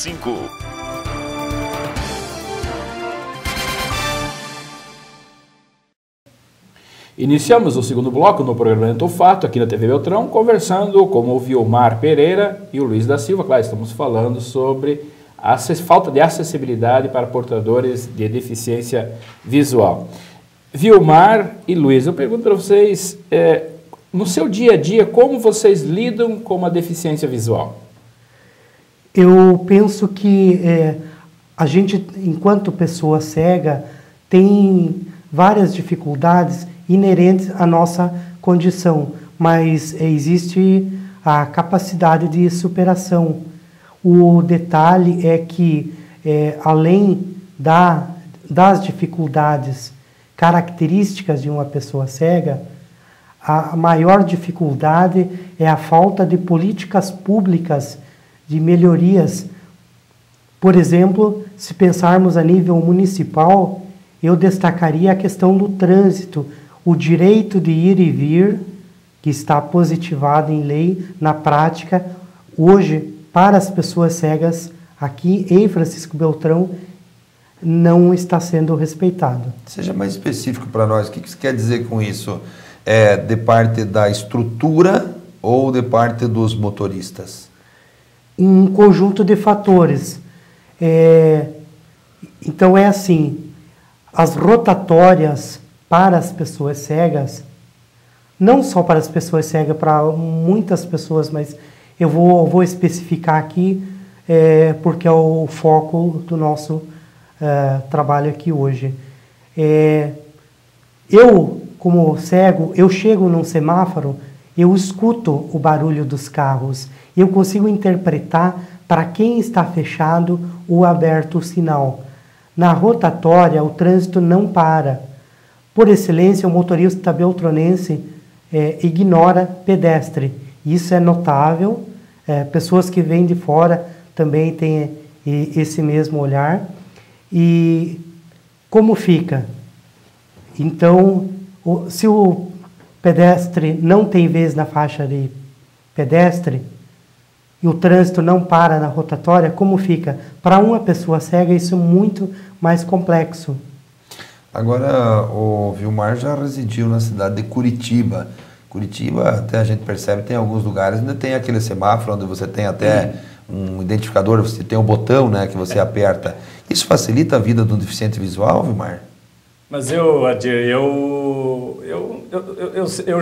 5. Iniciamos o segundo bloco no programa Elemento Fato, aqui na TV Beltrão, conversando com o Vilmar Pereira e o Luiz da Silva. Claro, estamos falando sobre a falta de acessibilidade para portadores de deficiência visual. Vilmar e Luiz, eu pergunto para vocês, no seu dia a dia, como vocês lidam com a deficiência visual? Eu penso que a gente, enquanto pessoa cega, tem várias dificuldades inerentes à nossa condição, mas existe a capacidade de superação. O detalhe é que, além das dificuldades características de uma pessoa cega, a maior dificuldade é a falta de políticas públicas de melhorias. Por exemplo, se pensarmos a nível municipal, eu destacaria a questão do trânsito, o direito de ir e vir, que está positivado em lei, na prática, hoje, para as pessoas cegas, aqui em Francisco Beltrão, não está sendo respeitado. Seja mais específico para nós, o que você quer dizer com isso? De parte da estrutura ou de parte dos motoristas? Um conjunto de fatores. Então é assim, as rotatórias para as pessoas cegas, não só para as pessoas cegas, para muitas pessoas, mas eu vou especificar aqui porque é o foco do nosso trabalho aqui hoje. Eu, como cego, eu chego num semáforo, eu escuto o barulho dos carros, eu consigo interpretar para quem está fechado ou aberto o sinal. Na rotatória, o trânsito não para. Por excelência, o motorista beltronense ignora pedestre. Isso é notável. Pessoas que vêm de fora também têm esse mesmo olhar. E como fica? Então, se o pedestre não tem vez na faixa de pedestre e o trânsito não para na rotatória, como fica? Para uma pessoa cega, isso é muito mais complexo. Agora, o Vilmar já residiu na cidade de Curitiba. Curitiba, até a gente percebe, tem alguns lugares ainda tem aquele semáforo onde você tem até um identificador, você tem um botão, né, que você aperta. Isso facilita a vida do deficiente visual, Vilmar? Mas Adir, eu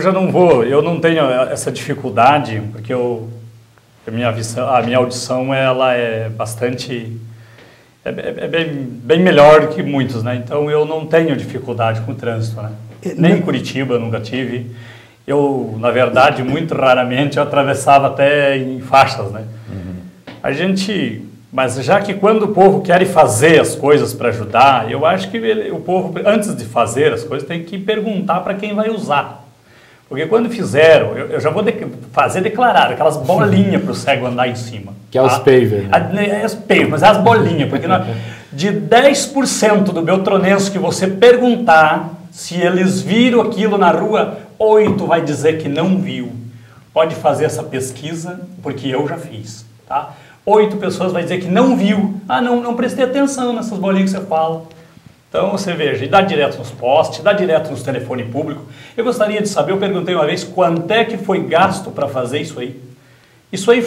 já não vou, eu não tenho essa dificuldade, porque a minha audição ela é bastante... bem melhor que muitos, né? Então eu não tenho dificuldade com o trânsito, né? Nem em Curitiba nunca tive. Eu, na verdade, muito raramente eu atravessava até em faixas, né? Uhum. Mas já que quando o povo quer fazer as coisas para ajudar, eu acho que o povo, antes de fazer as coisas, tem que perguntar para quem vai usar. Porque quando fizeram, eu já vou fazer declarar aquelas bolinhas para o cego andar em cima. Que é os pavers. Né? Os pavers, mas é as bolinhas. Porque de 10% do beltronense que você perguntar se eles viram aquilo na rua, 8 vai dizer que não viu. Pode fazer essa pesquisa, porque eu já fiz. Tá? 8 pessoas vai dizer que não viu. Não prestei atenção nessas bolinhas que você fala. Então, você veja, e dá direto nos postes, dá direto nos telefones públicos. Eu gostaria de saber, eu perguntei uma vez, quanto é que foi gasto para fazer isso aí? Isso aí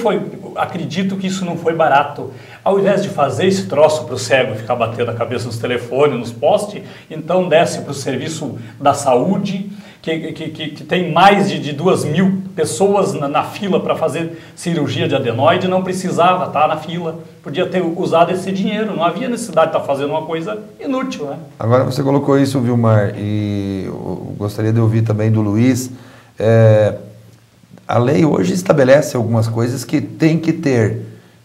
acredito que isso não foi barato. Ao invés de fazer esse troço para o cego ficar batendo a cabeça nos telefones, nos postes, então desce para o serviço da saúde, que tem mais de 2.000 pessoas na fila para fazer cirurgia de adenoide, não precisava estar na fila. Podia ter usado esse dinheiro, não havia necessidade de estar fazendo uma coisa inútil, né? Agora você colocou isso, Vilmar, e eu gostaria de ouvir também do Luiz. A lei hoje estabelece algumas coisas que tem que ter,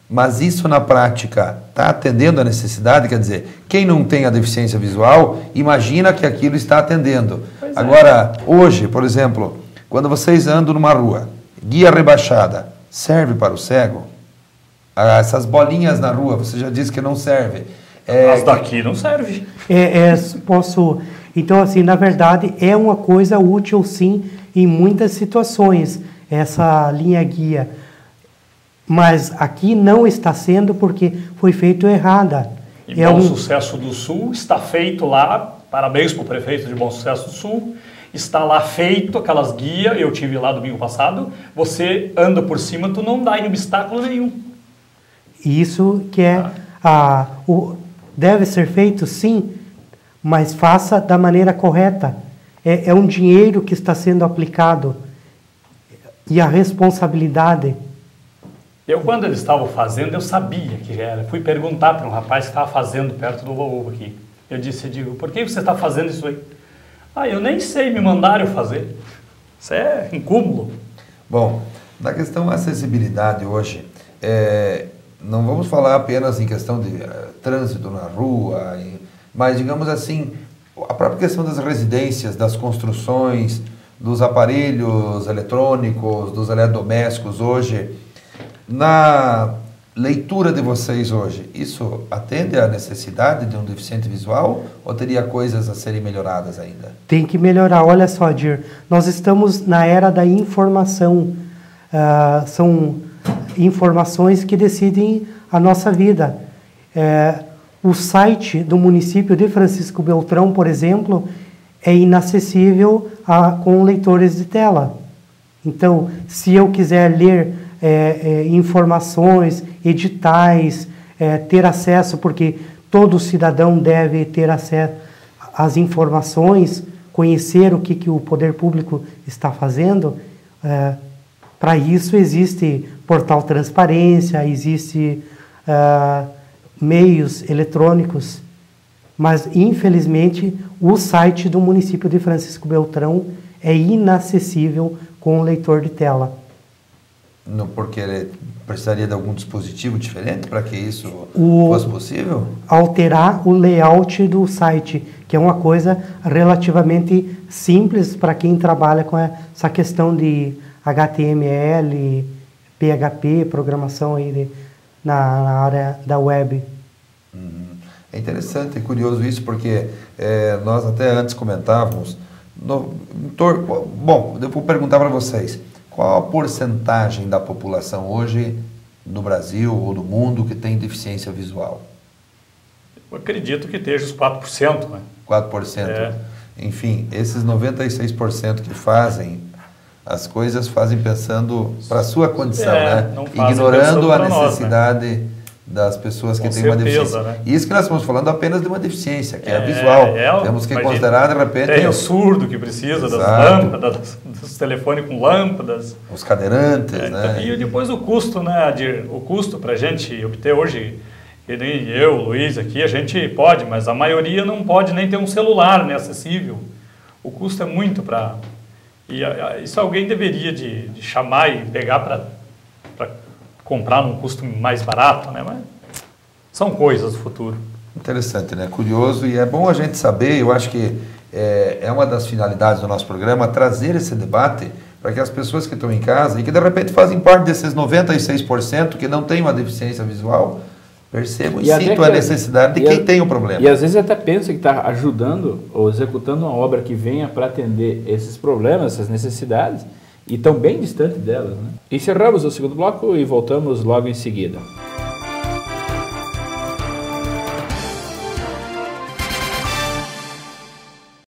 mas isso na prática está atendendo a necessidade? Quer dizer, quem não tem a deficiência visual, imagina que aquilo está atendendo. Agora, hoje, por exemplo, quando vocês andam numa rua, guia rebaixada, serve para o cego? Essas bolinhas na rua, você já disse que não serve. As daqui não serve. Posso... Então, assim, na verdade, é uma coisa útil, sim, em muitas situações, essa linha guia. Mas aqui não está sendo porque foi feito errada. E Bom Sucesso do Sul está feito lá, parabéns para o prefeito de Bom Sucesso do Sul, está lá feito aquelas guias, eu tive lá domingo passado, você anda por cima, tu não dá em obstáculo nenhum. Isso que deve ser feito, sim, mas faça da maneira correta. É um dinheiro que está sendo aplicado e a responsabilidade. Eu, quando eles estavam fazendo, eu sabia que era. Fui perguntar para um rapaz que estava fazendo perto do Ovo aqui. Eu digo, por que você está fazendo isso aí? Eu nem sei, me mandaram fazer. Isso é incúmulo. Bom, na questão da acessibilidade hoje, não vamos falar apenas em questão de trânsito na rua, mas, digamos assim, a própria questão das residências, das construções, dos aparelhos eletrônicos, dos eletrodomésticos hoje. Na leitura de vocês hoje, isso atende à necessidade de um deficiente visual ou teria coisas a serem melhoradas ainda? Tem que melhorar. Olha só, Dir, nós estamos na era da informação. São informações que decidem a nossa vida. O site do município de Francisco Beltrão, por exemplo, é inacessível com leitores de tela. Então, se eu quiser ler informações, editais, ter acesso, porque todo cidadão deve ter acesso às informações, conhecer o que o poder público está fazendo. Para isso existe portal Transparência, existe meios eletrônicos, mas infelizmente o site do município de Francisco Beltrão é inacessível com o leitor de tela. Porque ele precisaria de algum dispositivo diferente para que isso fosse possível? Alterar o layout do site, que é uma coisa relativamente simples para quem trabalha com essa questão de HTML, PHP, programação aí na área da web. É interessante e curioso isso, porque nós até antes comentávamos. Bom, eu vou perguntar para vocês. Qual a porcentagem da população hoje no Brasil ou no mundo que tem deficiência visual? Eu acredito que esteja os 4%. Né? 4%. Enfim, esses 96% que fazem as coisas fazem pensando para a sua condição, né? Ignorando a necessidade, né, das pessoas que têm uma deficiência. Né? Isso que nós estamos falando apenas de uma deficiência, que é a visual. Temos que considerar, de repente... Tem o surdo que precisa das lâmpadas, dos telefones com lâmpadas. Os cadeirantes, né? E depois o custo, né, Adir? O custo para a gente obter hoje, que nem eu, Luiz, aqui, a gente pode, mas a maioria não pode nem ter um celular, né, acessível. O custo é muito para... E isso alguém deveria de chamar e pegar para comprar num custo mais barato, né? Mas são coisas do futuro. Interessante, né? Curioso, e é bom a gente saber, eu acho que é uma das finalidades do nosso programa, trazer esse debate para que as pessoas que estão em casa e que de repente fazem parte desses 96% que não têm uma deficiência visual, percebam e sintam a necessidade de quem tem o problema. E às vezes até pensa que está ajudando ou executando uma obra que venha para atender esses problemas, essas necessidades, e estão bem distante delas, né? Encerramos o segundo bloco e voltamos logo em seguida.